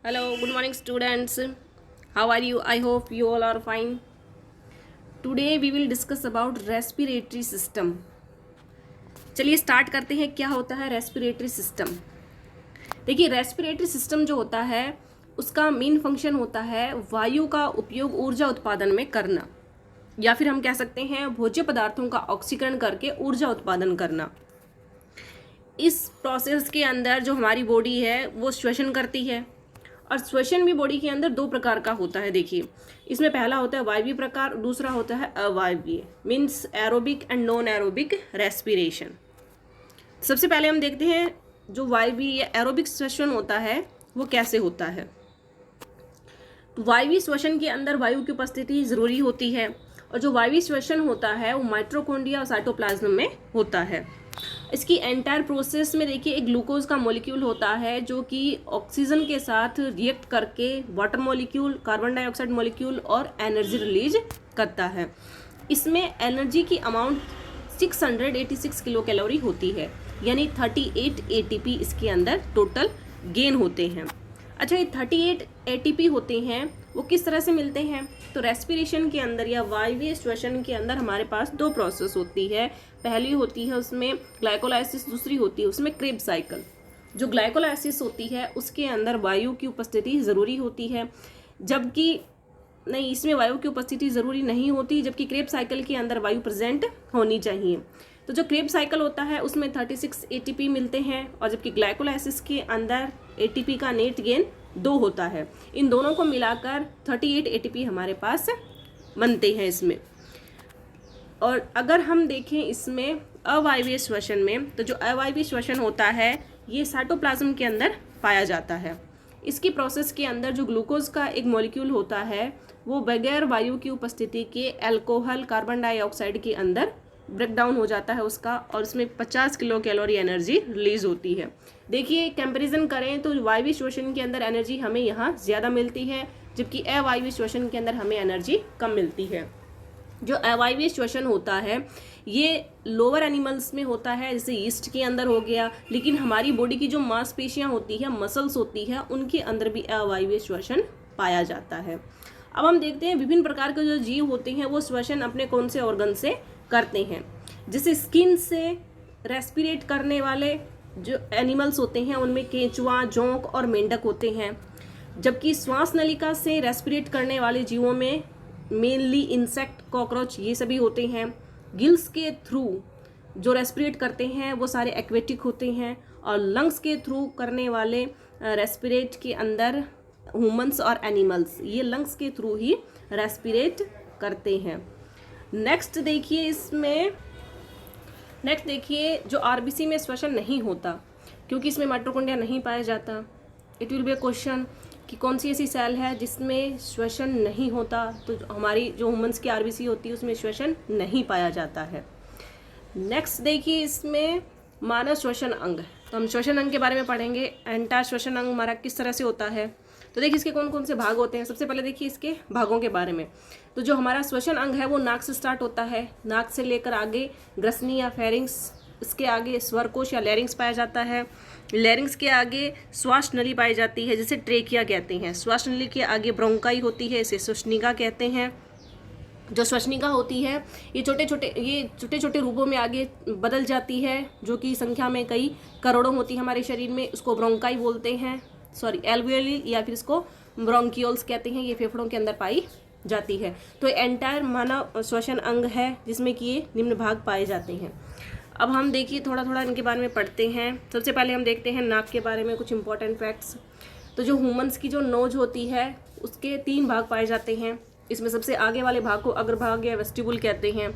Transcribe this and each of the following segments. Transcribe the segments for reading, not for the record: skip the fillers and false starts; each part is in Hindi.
Hello, good morning, students. How are you? I hope you all are fine. Today we will discuss about respiratory system. चलिए स्टार्ट करते हैं. क्या होता है रेस्पिरेटरी सिस्टम? देखिए, रेस्पिरेटरी सिस्टम जो होता है उसका मेन फंक्शन होता है वायु का उपयोग ऊर्जा उत्पादन में करना, या फिर हम कह सकते हैं भोज्य पदार्थों का ऑक्सीकरण करके ऊर्जा उत्पादन करना. इस प्रोसेस के अंदर जो हमारी बॉडी है वो श्वसन करती है, और श्वसन भी बॉडी के अंदर दो प्रकार का होता है. देखिए, इसमें पहला होता है वायवीय प्रकार, दूसरा होता है अवायवीय, means aerobic and non aerobic respiration. सबसे पहले हम देखते हैं जो वायवीय या एरोबिक श्वसन होता है वो कैसे होता है. तो वायवीय श्वसन के अंदर वायु की उपस्थिति जरूरी होती है, और जो वायवीय श्वसन होता है वो माइटोकॉन्ड्रिया और साइटोप्लाज्म में होता है. इसकी एंटायर प्रोसेस में देखिए एक ग्लूकोज का मॉलिक्यूल होता है जो कि ऑक्सीजन के साथ रिएक्ट करके water molecule, carbon dioxide molecule और एनर्जी रिलीज करता है. इसमें एनर्जी की अमाउंट 686 किलो कैलोरी होती है, यानी 38 एटीपी इसके अंदर टोटल गेन होते हैं. अच्छा, ये 38 एटीपी होते हैं वो किस तरह से मिलते हैं? तो रेस्पिरेशन के अंदर या वायवीय श्वसन के अंदर हमारे पास दो प्रोसेस होती है. पहली होती है उसमें ग्लाइकोलाइसिस, दूसरी होती है उसमें क्रेब्स साइकिल. जो ग्लाइकोलाइसिस होती है उसके अंदर वायु की उपस्थिति ज़रूरी होती है, जबकि नहीं, इसमें वायु की उपस्थिति ज़रूरी नहीं होती, जबकि क्रेब्स साइकिल के अंदर वायु प्रेजेंट होनी चाहिए. तो जो क्रेब्स साइकिल होता है उसमें 36 एटीपी मिलते हैं, और जबकि ग्लाइकोलाइसिस के अंदर एटीपी का नेट गेन 2 होता है. इन दोनों को मिलाकर 38 एटीपी हमारे पास बनते हैं इसमें. और अगर हम देखें इसमें अवायवीय श्वसन में, तो जो अवायवीय श्वसन होता है ये साइटोप्लाज्म के अंदर पाया जाता है. इसकी प्रोसेस के अंदर जो ग्लूकोज का एक मॉलिक्यूल होता है वो बगैर वायु की उपस्थिति के अल्कोहल, कार्बन डाइऑक्साइड के अंदर ब्रेक डाउन हो जाता है उसका, और इसमें 50 किलो कैलोरी एनर्जी रिलीज होती है. देखिए, कंपैरिजन करें तो वायवीय श्वसन के अंदर एनर्जी हमें यहाँ ज़्यादा मिलती है, जबकि अवायवीय श्वसन के अंदर हमें एनर्जी कम मिलती है. जो अवायवीय श्वसन होता है ये लोअर एनिमल्स में होता है, जैसे ईस्ट के अंदर हो गया, लेकिन हमारी बॉडी की जो मांसपेशियाँ होती है, मसल्स होती है, उनके अंदर भी अवायवीय श्वसन पाया जाता है. अब हम देखते हैं विभिन्न प्रकार के जो जीव होते हैं वो श्वसन अपने कौन से ऑर्गन से करते हैं. जैसे स्किन से रेस्पिरेट करने वाले जो एनिमल्स होते हैं उनमें केंचुआ, जोंक और मेंढक होते हैं, जबकि श्वास नलिका से रेस्पिरेट करने वाले जीवों में मेनली इंसेक्ट, कॉकरोच ये सभी होते हैं. गिल्स के थ्रू जो रेस्पिरेट करते हैं वो सारे एक्वेटिक होते हैं, और लंग्स के थ्रू करने वाले रेस्पिरेट के अंदर ह्यूमंस और एनिमल्स, ये लंग्स के थ्रू ही रेस्पिरेट करते हैं. नेक्स्ट देखिए जो आरबीसी में श्वसन नहीं होता, क्योंकि इसमें माइटोकॉन्ड्रिया नहीं पाया जाता. It will be a question कि कौन सी ऐसी सेल है जिसमें श्वसन नहीं होता. तो हमारी जो ह्यूमंस की आरबीसी होती है उसमें श्वसन नहीं पाया जाता है. नेक्स्ट देखिए इसमें मानव श्वसन अंग, तो हम श्वसन अंग के बारे में पढ़ेंगे. एंटायर श्वसन अंग हमारा किस तरह से होता है. तो देखिए इसके कौन कौन से भाग होते हैं. सबसे पहले देखिए इसके भागों के बारे में. तो जो हमारा श्वसन अंग है वो नाक से स्टार्ट होता है, नाक से लेकर आगे ग्रसनी या फेरिंग्स, इसके आगे स्वरकोश या लैरिंग्स पाया जाता है. लैरिंग्स के आगे श्वास नली पाई जाती है जिसे ट्रेकिया कहते हैं. श्वास नली के आगे ब्रोंकाई होती है, इसे श्वसनिका कहते हैं. जो श्वसनिका होती है ये छोटे छोटे रूपों में आगे बदल जाती है, जो कि संख्या में कई करोड़ों होती है हमारे शरीर में. उसको ब्रोंकाई बोलते हैं, सॉरी एल्वियोली, या फिर इसको ब्रोंकियोल्स कहते हैं. ये फेफड़ों के अंदर पाई जाती है. तो एंटायर मानव श्वसन अंग है जिसमें कि ये निम्न भाग पाए जाते हैं. अब हम देखिए थोड़ा थोड़ा इनके बारे में पढ़ते हैं. सबसे पहले हम देखते हैं नाक के बारे में कुछ इंपॉर्टेंट फैक्ट्स. तो जो ह्यूमंस की जो नोज होती है उसके 3 भाग पाए जाते हैं. इसमें सबसे आगे वाले भाग को अग्रभाग या वेस्टिबुल कहते हैं.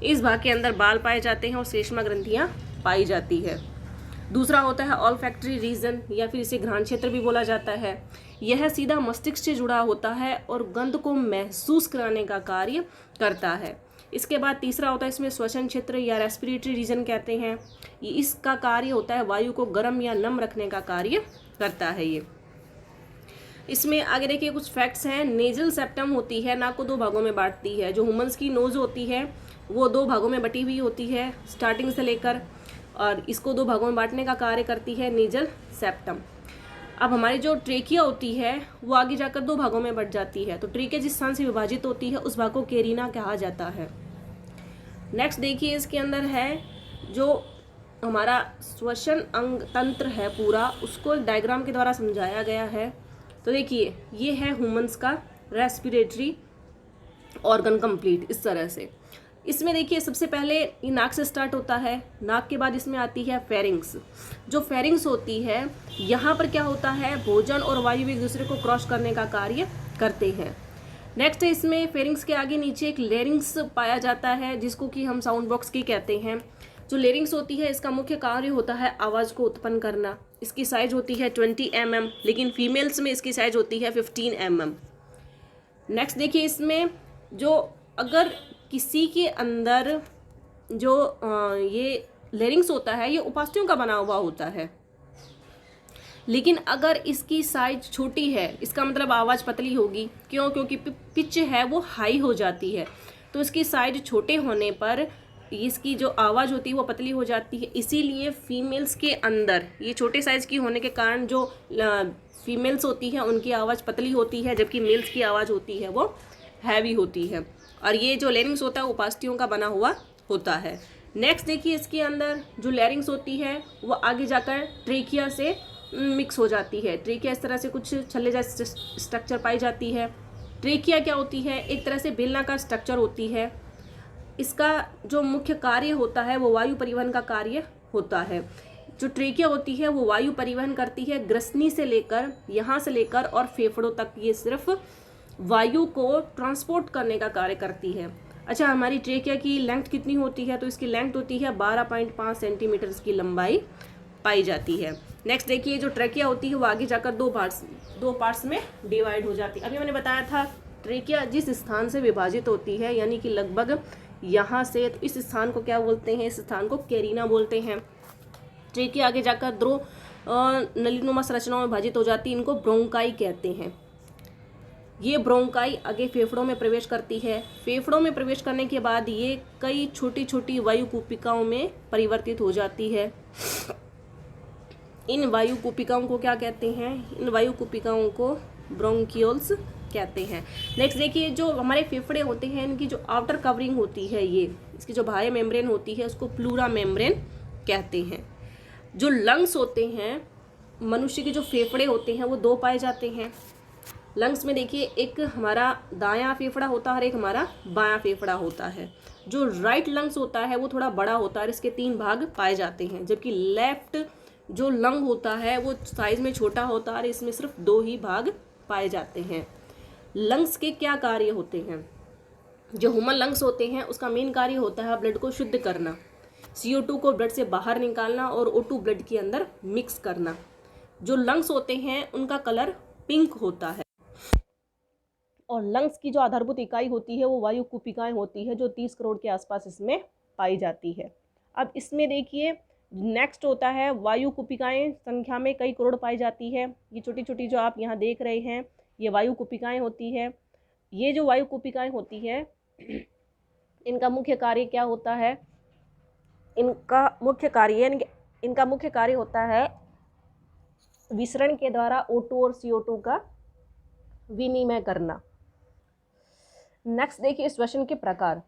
इस भाग के अंदर बाल पाए जाते हैं और श्लेष्मा ग्रंथियाँ पाई जाती है. दूसरा होता है ऑल्फैक्टरी रीजन, या फिर इसे घ्राण क्षेत्र भी बोला जाता है. यह सीधा मस्तिष्क से जुड़ा होता है और गंध को महसूस कराने का कार्य करता है. इसके बाद तीसरा होता है इसमें श्वसन क्षेत्र या रेस्पिरेटरी रीजन कहते हैं. इसका कार्य होता है वायु को गर्म या नम रखने का कार्य करता है. ये इसमें आगे देखिए कुछ फैक्ट्स हैं. नेजल सेप्टम होती है, नाक को 2 भागों में बांटती है. जो ह्यूमंस की नोज होती है वो 2 भागों में बटी हुई होती है स्टार्टिंग से लेकर, और इसको 2 भागों में बांटने का कार्य करती है नेजल सेप्टम. अब हमारी जो ट्रेकिया होती है वो आगे जाकर दो भागों में बट जाती है। तो ट्रेकिया जिस स्थान से विभाजित होती है उस भाग को कैरिना कहा जाता है। नेक्स्ट देखिए, इसके अंदर है जो हमारा श्वसन अंग तंत्र है पूरा, उसको डायग्राम के द्वारा समझाया गया है। तो देखिए, ये है ह्यूमंस का रेस्पिरेटरी ऑर्गन कंप्लीट इस तरह से। इसमें देखिए, सबसे पहले ये नाक से स्टार्ट होता है। नाक के बाद इसमें आती है फेरिंग्स। जो फेरिंग्स होती है, यहाँ पर क्या होता है, भोजन और वायु एक दूसरे को क्रॉस करने का कार्य करते हैं। नेक्स्ट इसमें फेरिंग्स के आगे नीचे एक लेरिंग्स पाया जाता है, जिसको कि हम साउंड बॉक्स की कहते हैं। जो लेरिंग्स होती है, इसका मुख्य कार्य होता है आवाज़ को उत्पन्न करना। इसकी साइज होती है 20 mm, लेकिन फीमेल्स में इसकी साइज होती है 15 mm। नेक्स्ट देखिए, इसमें जो अगर किसी के अंदर जो ये लेरिंग्स होता है, ये उपास्थियों का बना हुआ होता है, लेकिन अगर इसकी साइज छोटी है, इसका मतलब आवाज़ पतली होगी। क्यों? क्योंकि पिच है वो हाई हो जाती है, तो इसकी साइज छोटे होने पर इसकी जो आवाज़ होती है वो पतली हो जाती है। इसीलिए फीमेल्स के अंदर ये छोटे साइज़ की होने के कारण जो फीमेल्स होती हैं उनकी आवाज़ पतली होती है, जबकि मेल्स की आवाज़ होती है वो हैवी होती है। और ये जो लेरिंग्स होता है उपास्थियों का बना हुआ होता है। नेक्स्ट देखिए, इसके अंदर जो लेरिंग्स होती है वो आगे जाकर ट्रेकिया से मिक्स हो जाती है। ट्रेकिया इस तरह से कुछ छल्ले जैसे स्ट्रक्चर पाई जाती है। ट्रेकिया क्या होती है, एक तरह से बेलनाकार स्ट्रक्चर होती है। इसका जो मुख्य कार्य होता है वो वायु परिवहन का कार्य होता है। जो ट्रेकिया होती है वो वायु परिवहन करती है, ग्रसनी से लेकर यहाँ से लेकर और फेफड़ों तक ये सिर्फ वायु को ट्रांसपोर्ट करने का कार्य करती है। अच्छा, हमारी ट्रेकिया की लेंथ कितनी होती है, तो इसकी लेंथ होती है 12.5 सेंटीमीटर की लंबाई पाई जाती है। नेक्स्ट देखिए, जो ट्रेकिया होती है वो आगे जाकर दो पार्ट्स में डिवाइड हो जाती है। अभी मैंने बताया था ट्रेकिया जिस स्थान से विभाजित होती है, यानी कि लगभग यहाँ से, तो इस स्थान को क्या बोलते हैं, इस स्थान को कैरिना बोलते हैं। ट्रेकिया आगे जाकर दो नलीनुमा संरचनाओं में विभाजित हो जाती है, इनको ब्रोंकाई कहते हैं। ये ब्रोंकाई आगे फेफड़ों में प्रवेश करती है। फेफड़ों में प्रवेश करने के बाद ये कई छोटी छोटी वायु कूपिकाओं में परिवर्तित हो जाती है। इन वायु कूपिकाओं को क्या कहते हैं, इन वायु कूपिकाओं को ब्रोंकियोल्स कहते हैं। नेक्स्ट देखिए, जो हमारे फेफड़े होते हैं इनकी जो आउटर कवरिंग होती है, ये इसकी जो बाह्य मेम्ब्रेन होती है उसको प्लूरा मेम्ब्रेन कहते हैं। जो लंग्स होते हैं, मनुष्य के जो फेफड़े होते हैं वो दो पाए जाते हैं। लंग्स में देखिए, एक हमारा दायां फेफड़ा होता है और एक हमारा बायां फेफड़ा होता है। जो राइट लंग्स होता है वो थोड़ा बड़ा होता है और इसके 3 भाग पाए जाते हैं, जबकि लेफ्ट जो लंग होता है वो साइज में छोटा होता है और इसमें सिर्फ 2 ही भाग पाए जाते हैं। लंग्स के क्या कार्य होते हैं, जो ह्यूमन लंग्स होते हैं उसका मेन कार्य होता है ब्लड को शुद्ध करना, CO2 को ब्लड से बाहर निकालना और O2 ब्लड के अंदर मिक्स करना। जो लंग्स होते हैं उनका कलर पिंक होता है। और लंग्स की जो आधारभूत इकाई होती है वो वायु कूपिकाएं होती है, जो 30 करोड़ के आसपास इसमें पाई जाती है। अब इसमें देखिए, नेक्स्ट होता है वायु कूपिकाएं, संख्या में कई करोड़ पाई जाती है। ये छोटी छोटी जो आप यहाँ देख रहे हैं ये वायु कूपिकाएं होती है। ये जो वायु कूपिकाएं होती है इनका मुख्य कार्य क्या होता है, इनका मुख्य कार्य होता है विसरण के द्वारा O2 और CO2 का विनिमय करना। नेक्स्ट देखिए, श्वसन के प्रकार।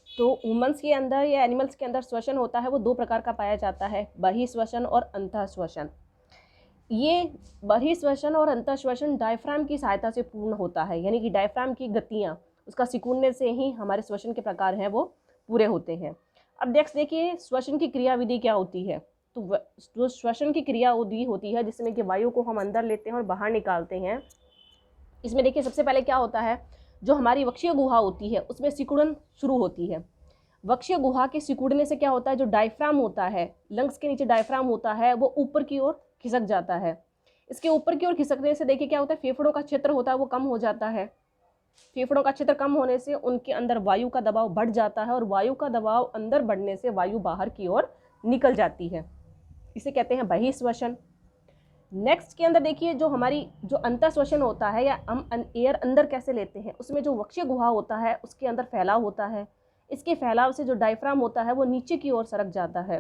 तो ह्यूमंस के अंदर या एनिमल्स के अंदर श्वसन होता है वो 2 प्रकार का पाया जाता है, बहिःश्वसन और अंतःश्वसन। ये बहिःश्वसन और अंतःश्वसन डायफ्राम की सहायता से पूर्ण होता है, यानी कि डायफ्राम की गतियाँ उसका सिकुड़ने से ही हमारे श्वसन के प्रकार हैं वो पूरे होते हैं। अब नेक्स्ट देखिए, श्वसन की क्रियाविधि क्या होती है। तो जो श्वसन की क्रियाविधि होती है जिसमें कि वायु को हम अंदर लेते हैं और बाहर निकालते हैं, इसमें देखिए सबसे पहले क्या होता है, जो हमारी वक्षीय गुहा होती है उसमें सिकुड़न शुरू होती है। वक्षीय गुहा के सिकुड़ने से क्या होता है, जो डायफ्राम होता है, लंग्स के नीचे डायफ्राम होता है, वो ऊपर की ओर खिसक जाता है। इसके ऊपर की ओर खिसकने से देखिए क्या होता है, फेफड़ों का क्षेत्र होता है वो कम हो जाता है। फेफड़ों का क्षेत्र कम होने से उनके अंदर वायु का दबाव बढ़ जाता है और वायु का दबाव अंदर बढ़ने से वायु बाहर की ओर निकल जाती है। इसे कहते हैं बहिःश्वसन। नेक्स्ट के अंदर देखिए, जो हमारी जो अंतःश्वसन होता है या हम एयर अंदर कैसे लेते हैं, उसमें जो वक्षीय गुहा होता है उसके अंदर फैलाव होता है। इसके फैलाव से जो डायफ्राम होता है वो नीचे की ओर सरक जाता है।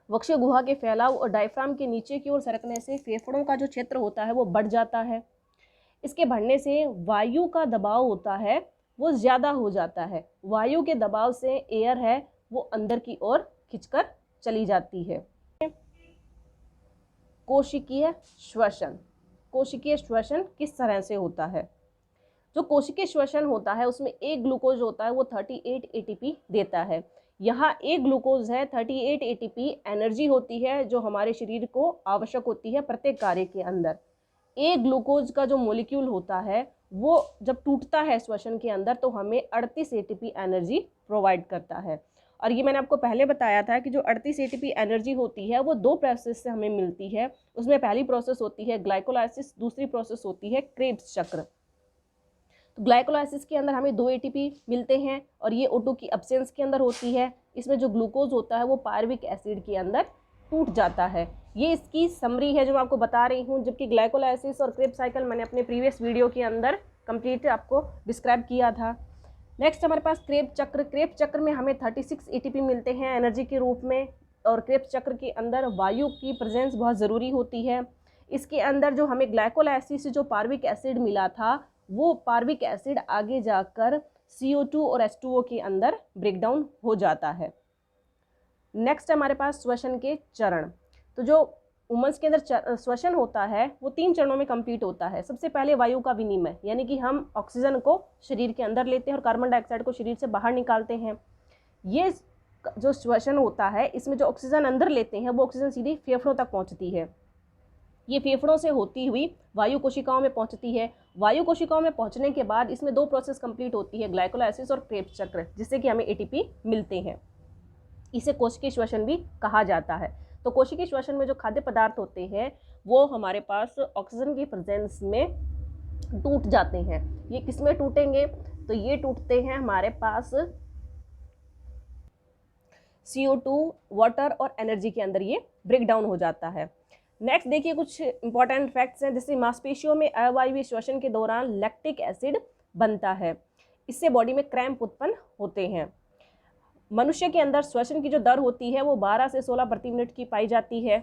वक्षीय गुहा के फैलाव और डायफ्राम के नीचे की ओर सरकने से फेफड़ों का जो क्षेत्र होता है वो बढ़ जाता है। इसके बढ़ने से वायु का दबाव होता है वो ज़्यादा हो जाता है। वायु के दबाव से एयर है वो अंदर की ओर खिंचकर चली जाती है। कोशिकीय श्वसन। कोशिकीय श्वसन किस तरह से होता है? जो कोशिकीय श्वसन होता है उसमें एक ग्लूकोज होता है वो 38 ATP देता है। यहाँ एक ग्लूकोज है, 38 ATP एनर्जी होती है जो हमारे शरीर को आवश्यक होती है प्रत्येक कार्य के अंदर। एक ग्लूकोज का जो मॉलिक्यूल होता है वो जब टूटता है श्वसन के अंदर तो हमें 38 ATP एनर्जी प्रोवाइड करता है। और ये मैंने आपको पहले बताया था कि जो 38 ATP एनर्जी होती है वो दो प्रोसेस से हमें मिलती है। उसमें पहली प्रोसेस होती है ग्लाइकोलाइसिस, दूसरी प्रोसेस होती है क्रेब्स चक्र। तो ग्लाइकोलाइसिस के अंदर हमें 2 ATP मिलते हैं और ये O2 की एब्सेंस के अंदर होती है। इसमें जो ग्लूकोज होता है वो पायरुविक एसिड के अंदर टूट जाता है। ये इसकी समरी है जो मैं आपको बता रही हूँ, जबकि ग्लाइकोलाइसिस और क्रेब्स साइकिल मैंने अपने प्रीवियस वीडियो के अंदर कंप्लीट आपको डिस्क्राइब किया था। नेक्स्ट हमारे पास क्रेब्स चक्र। क्रेब्स चक्र में हमें 36 ATP मिलते हैं एनर्जी के रूप में और क्रेब्स चक्र के अंदर वायु की प्रेजेंस बहुत ज़रूरी होती है। इसके अंदर जो हमें ग्लाइकोलाइसिस से जो पार्विक एसिड मिला था वो पार्विक एसिड आगे जाकर CO2 और H2O के अंदर ब्रेकडाउन हो जाता है। नेक्स्ट हमारे पास श्वसन के चरण। तो जो वुमेन्स के अंदर श्वसन होता है वो 3 चरणों में कंप्लीट होता है। सबसे पहले वायु का विनिमय, यानी कि हम ऑक्सीजन को शरीर के अंदर लेते हैं और कार्बन डाइऑक्साइड को शरीर से बाहर निकालते हैं। ये जो श्वसन होता है इसमें जो ऑक्सीजन अंदर लेते हैं वो ऑक्सीजन सीधी फेफड़ों तक पहुंचती है। ये फेफड़ों से होती हुई वायु कोशिकाओं में पहुंचती है। वायु कोशिकाओं में पहुंचने के बाद इसमें 2 प्रोसेस कंप्लीट होती है, ग्लाइकोलाइसिस और क्रेब्स चक्र, जिससे कि हमें ATP मिलते हैं। इसे कोशिकीय श्वसन भी कहा जाता है। तो कोशिकीय श्वसन में जो खाद्य पदार्थ होते हैं वो हमारे पास ऑक्सीजन की प्रेजेंस में टूट जाते हैं। ये किस में टूटेंगे? तो ये टूटते हैं हमारे पास CO2, वाटर और एनर्जी के अंदर ये ब्रेक डाउन हो जाता है। नेक्स्ट देखिए कुछ इंपॉर्टेंट फैक्ट्स हैं, जैसे मांसपेशियों में अवायवीय श्वसन के दौरान लैक्टिक एसिड बनता है। इससे बॉडी में क्रैम्प उत्पन्न होते हैं। मनुष्य के अंदर श्वसन की जो दर होती है वो 12 से 16 प्रति मिनट की पाई जाती है।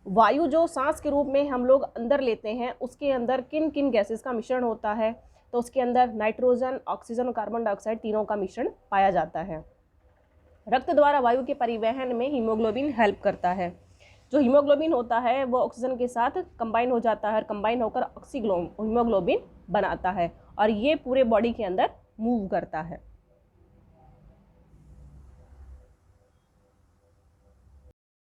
वायु जो सांस के रूप में हम लोग अंदर लेते हैं उसके अंदर किन किन गैसेस का मिश्रण होता है? तो उसके अंदर नाइट्रोजन, ऑक्सीजन और कार्बन डाइऑक्साइड तीनों का मिश्रण पाया जाता है। रक्त द्वारा वायु के परिवहन में हीमोग्लोबिन हेल्प करता है। जो हीमोग्लोबिन होता है वो ऑक्सीजन के साथ कंबाइन हो जाता है और कंबाइन होकर हीमोग्लोबिन बनाता है और ये पूरे बॉडी के अंदर मूव करता है।